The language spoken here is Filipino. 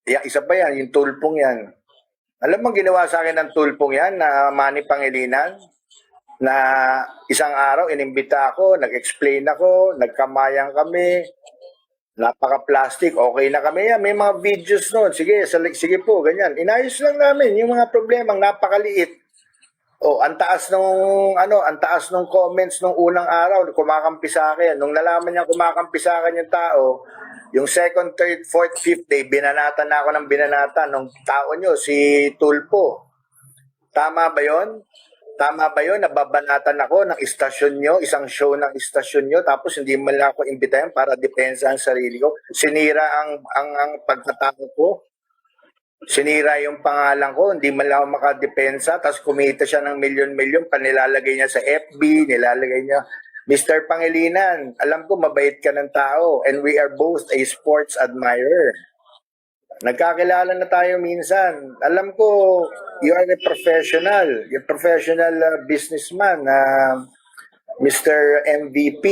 Isa pa yan, yung tulpong yan. Alam mo ginawa sa akin ng tulpong yan na Manny Pangilinan? Na isang araw inimbita ako, nag-explain ako, nagkamayan kami, napaka-plastic, okay na kami yan. May mga videos noon. Sige, sige po, ganyan. Inayos lang namin yung mga problemang napakaliit. Oh, ang taas nung comments nung unang araw, kumakampi sa akin. Nung nalaman niya kumakampi sa akin yung tao, yung second, third, fourth, fifth day, binanatan na ako ng binanatan nung tao nyo, si Tulpo. Tama ba yon? Tama ba yun? Nababanatan ako ng istasyon nyo, isang show ng istasyon nyo, tapos hindi mo lang ako imbitayan para depensa ang sarili ko. Sinira ang pagkatao ko. Sinira yung pangalan ko, hindi man lang ako makadepensa, tapos kumita siya ng milyon-milyon, panilalagay niya sa FB, nilalagay niya. Mr. Pangilinan, alam ko mabait ka ng tao, and we are both a sports admirer. Nagkakilala na tayo minsan. Alam ko, you are a professional. You're a professional businessman, Mr. MVP.